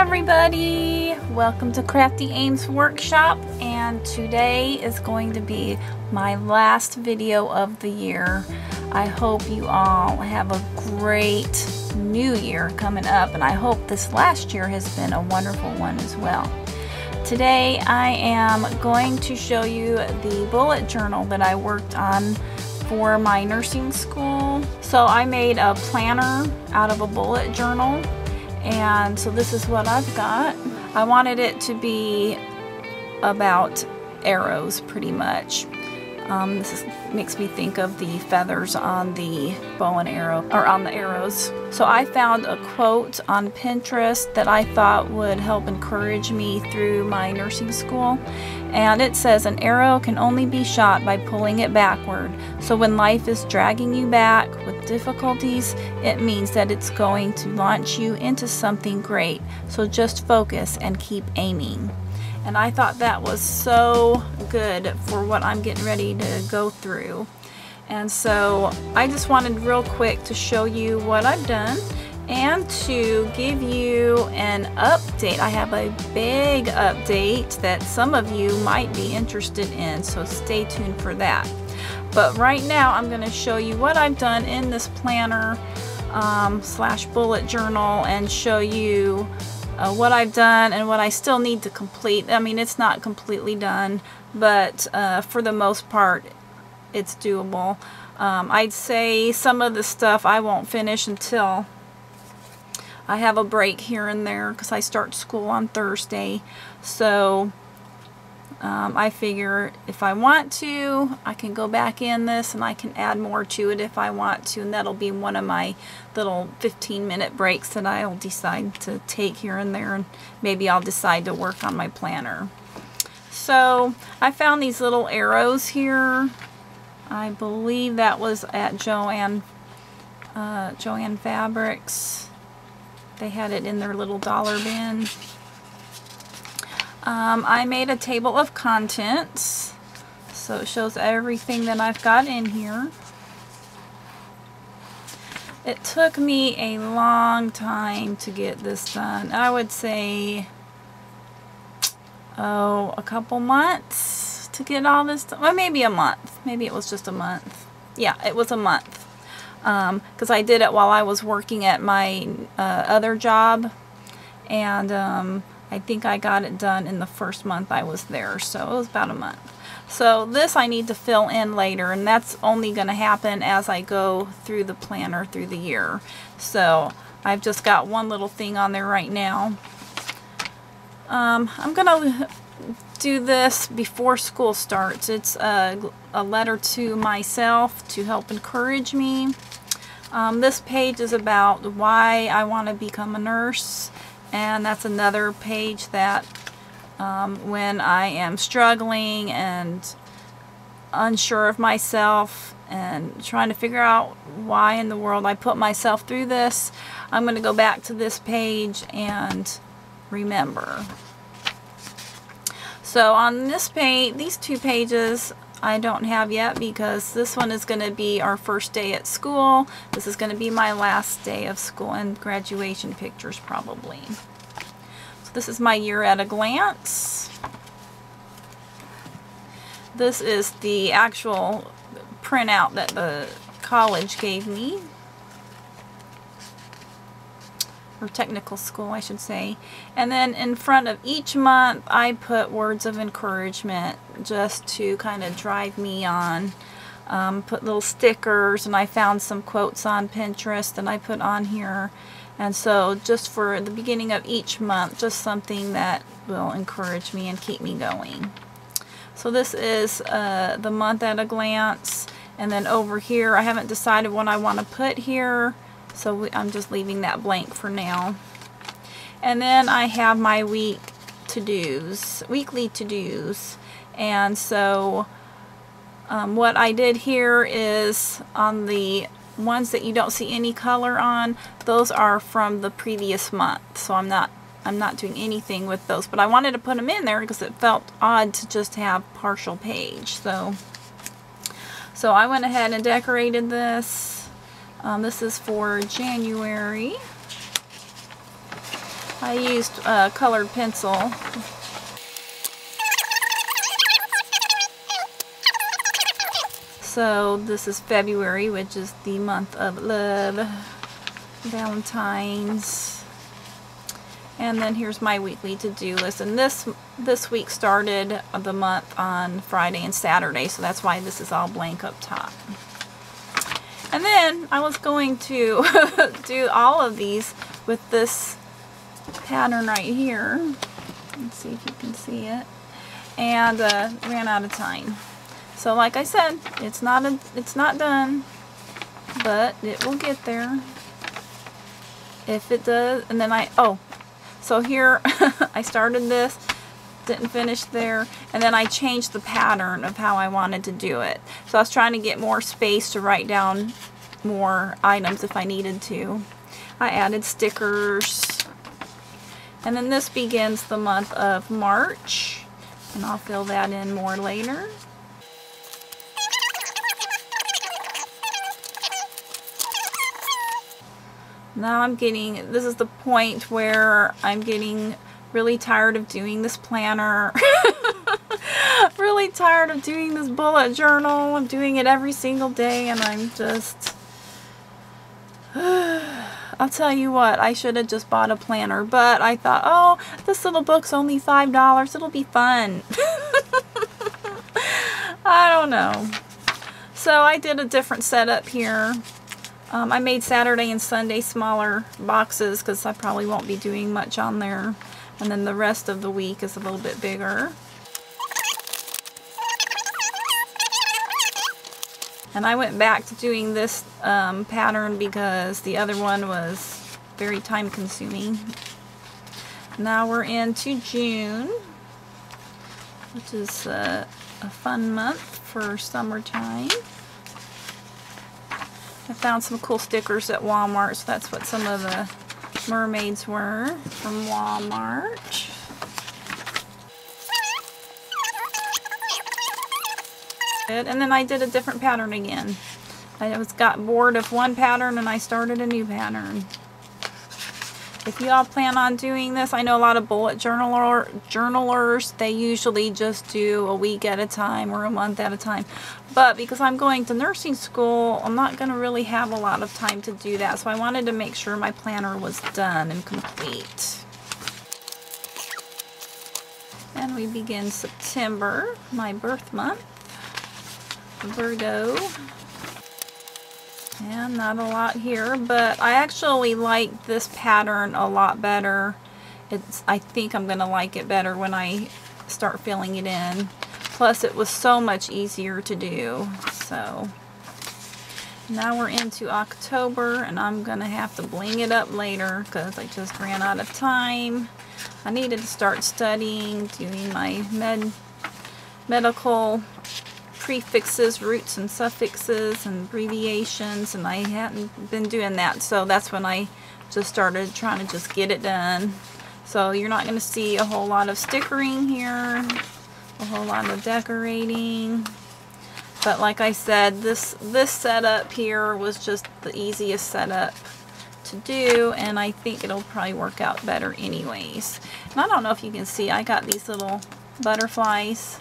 everybody! Welcome to Crafty Aims Workshop, and today is going to be my last video of the year. I hope you all have a great new year coming up, and I hope this last year has been a wonderful one as well. Today I am going to show you the bullet journal that I worked on for my nursing school. So I made a planner out of a bullet journal, and so this is what I've got. I wanted it to be about arrows pretty much. Makes me think of the feathers on the bow and arrow, or on the arrows. So I found a quote on Pinterest that I thought would help encourage me through my nursing school. And it says, an arrow can only be shot by pulling it backward. So when life is dragging you back with difficulties, it means that it's going to launch you into something great. So just focus and keep aiming. And I thought that was so good for what I'm getting ready to go through. And so I just wanted real quick to show you what I've done and to give you an update. I have a big update that some of you might be interested in, so stay tuned for that. But right now I'm going to show you what I've done in this planner slash bullet journal, and show you what I've done and what I still need to complete. I mean, it's not completely done, but for the most part it's doable. I'd say some of the stuff I won't finish until I have a break here and there, because I start school on Thursday. So I figure if I want to, I can go back in this and I can add more to it if I want to, and that'll be one of my little 15-minute breaks that I'll decide to take here and there, and maybe I'll decide to work on my planner. So I found these little arrows here. I believe that was at Joann Fabrics. They had it in their little dollar bin. I made a table of contents, so it shows everything that I've got in here. It took me a long time to get this done. I would say, a couple months to get all this done. Well, maybe a month. Maybe it was just a month. Yeah, it was a month. Because I did it while I was working at my other job, and I think I got it done in the first month I was there, so it was about a month. So this I need to fill in later, and that's only going to happen as I go through the planner through the year. So I've just got one little thing on there right now. I'm going to do this before school starts. It's a letter to myself to help encourage me. This page is about why I want to become a nurse, and that's another page that when I am struggling and unsure of myself and trying to figure out why in the world I put myself through this, I'm going to go back to this page and remember. So on this page, these two pages I don't have yet, because this one is going to be our first day at school. This is going to be my last day of school, and graduation pictures probably. So this is my year at a glance. This is the actual printout that the college gave me, or technical school I should say. And then in front of each month I put words of encouragement just to kind of drive me on. Put little stickers, and I found some quotes on Pinterest that I put on here. And so just for the beginning of each month, just something that will encourage me and keep me going. So this is the month at a glance. And then over here I haven't decided what I want to put here, so I'm just leaving that blank for now. And then I have my weekly to-dos. And so what I did here is, on the ones that you don't see any color on, those are from the previous month. So I'm not doing anything with those, but I wanted to put them in there because it felt odd to just have partial page. So I went ahead and decorated this. This is for January. I used colored pencil. So this is February, which is the month of love, Valentine's. And then here's my weekly to-do list. And this week started the month on Friday and Saturday, so that's why this is all blank up top. And then I was going to do all of these with this pattern right here. Let's see if you can see it. And ran out of time. So like I said, it's not done, but it will get there. If it does, and then so here I started this, didn't finish there, and then I changed the pattern of how I wanted to do it. So I was trying to get more space to write down more items if I needed to. I added stickers, and then this begins the month of March, and I'll fill that in more later. Now this is the point where I'm getting really tired of doing this planner. Really tired of doing this bullet journal. I'm doing it every single day, and I'm just... I'll tell you what, I should have just bought a planner, but I thought, oh, this little book's only $5. It'll be fun. I don't know. So I did a different setup here. I made Saturday and Sunday smaller boxes because I probably won't be doing much on there. And then the rest of the week is a little bit bigger. And I went back to doing this pattern because the other one was very time consuming. Now we're into June, which is a fun month for summertime. I found some cool stickers at Walmart, so that's what some of the mermaids were from Walmart. And then I did a different pattern again. I got bored of one pattern and I started a new pattern. If you all plan on doing this, I know a lot of bullet journalers, they usually just do a week at a time or a month at a time. But because I'm going to nursing school, I'm not going to really have a lot of time to do that. So I wanted to make sure my planner was done and complete. And we begin September, my birth month, Virgo. And not a lot here, but I actually like this pattern a lot better. I think I'm going to like it better when I start filling it in. Plus it was so much easier to do. So now we're into October, and I'm going to have to bling it up later because I just ran out of time. I needed to start studying, doing my medical prefixes, roots and suffixes and abbreviations, and I hadn't been doing that, so that's when I just started trying to just get it done. So you're not going to see a whole lot of stickering here, a whole lot of decorating, but like I said, this setup here was just the easiest setup to do, and I think it'll probably work out better anyways. And I don't know if you can see, I got these little butterflies.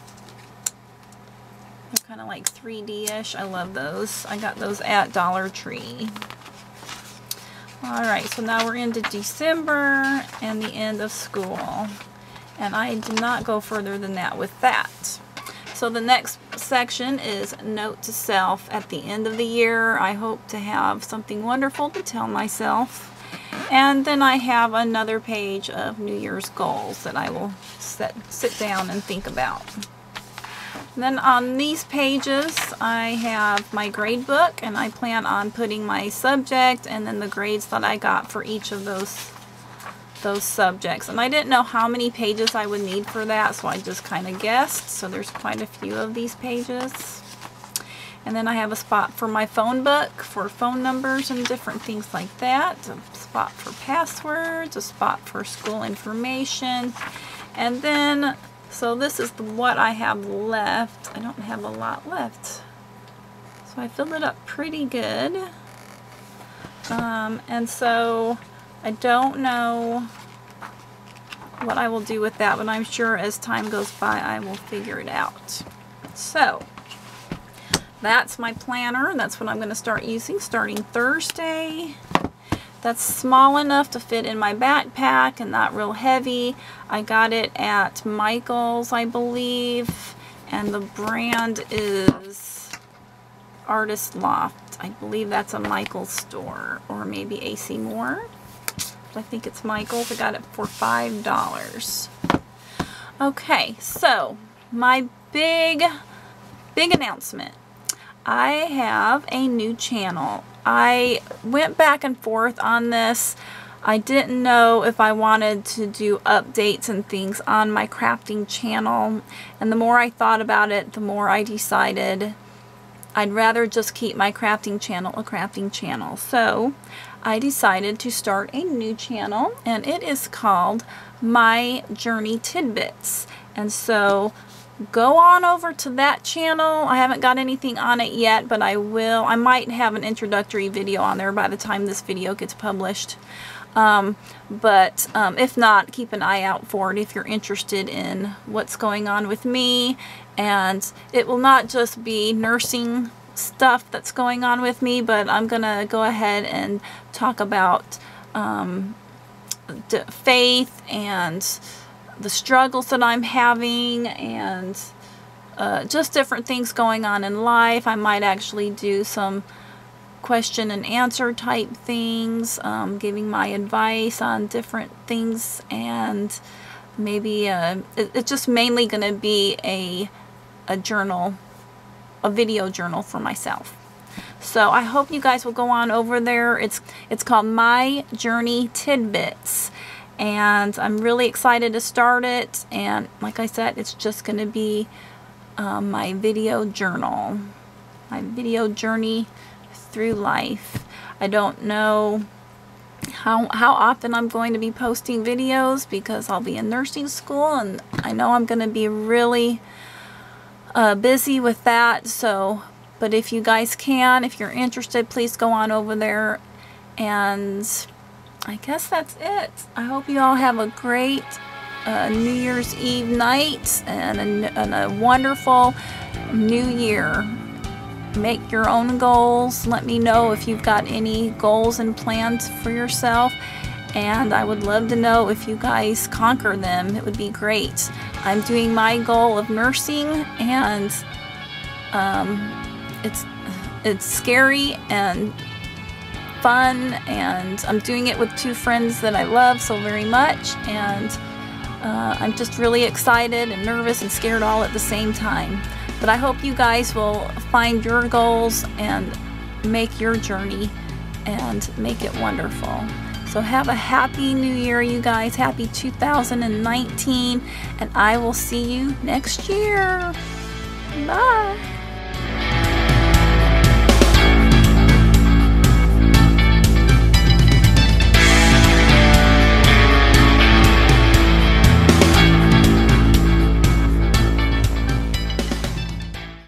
They're kind of like 3D-ish. I love those. I got those at Dollar Tree. Alright, so now we're into December and the end of school. And I did not go further than that with that. So the next section is Note to Self. At the end of the year, I hope to have something wonderful to tell myself. And then I have another page of New Year's goals that I will sit down and think about. Then on these pages I have my grade book, and I plan on putting my subject and then the grades that I got for each of those subjects. And I didn't know how many pages I would need for that, so I just kind of guessed. So there's quite a few of these pages. And then I have a spot for my phone book for phone numbers and different things like that. A spot for passwords, a spot for school information. And then, so this is what I have left. I don't have a lot left. So I filled it up pretty good. And so I don't know what I will do with that, but I'm sure as time goes by I will figure it out. So that's my planner. That's what I'm going to start using starting Thursday. That's small enough to fit in my backpack and not real heavy. I got it at Michael's, I believe, and the brand is Artist Loft. I believe that's a Michael's store, or maybe AC Moore. I think it's Michael's. I got it for $5. Okay, so my big announcement. I have a new channel. I went back and forth on this. I didn't know if I wanted to do updates and things on my crafting channel, and the more I thought about it, the more I decided I'd rather just keep my crafting channel a crafting channel. So I decided to start a new channel, and it is called My Journey Tidbits. And so go on over to that channel. I haven't got anything on it yet, but I will. I might have an introductory video on there by the time this video gets published. If not, keep an eye out for it if you're interested in what's going on with me. And it will not just be nursing stuff that's going on with me, but I'm gonna go ahead and talk about faith and the struggles that I'm having, and just different things going on in life. I might actually do some question and answer type things, giving my advice on different things, and maybe it's just mainly going to be a journal, a video journal for myself. So I hope you guys will go on over there. It's called My Journey Tidbits, and I'm really excited to start it. And like I said, it's just going to be my video journal, my video journey through life. I don't know how often I'm going to be posting videos because I'll be in nursing school, and I know I'm going to be really busy with that. So, but if you guys can, if you're interested, please go on over there. And I guess that's it. I hope you all have a great New Year's Eve night and a wonderful new year. Make your own goals. Let me know if you've got any goals and plans for yourself, and I would love to know if you guys conquer them. It would be great. I'm doing my goal of nursing, and it's scary and fun, and I'm doing it with two friends that I love so very much, and I'm just really excited and nervous and scared all at the same time. But I hope you guys will find your goals and make your journey and make it wonderful. So have a happy new year, you guys. Happy 2019, and I will see you next year. Bye.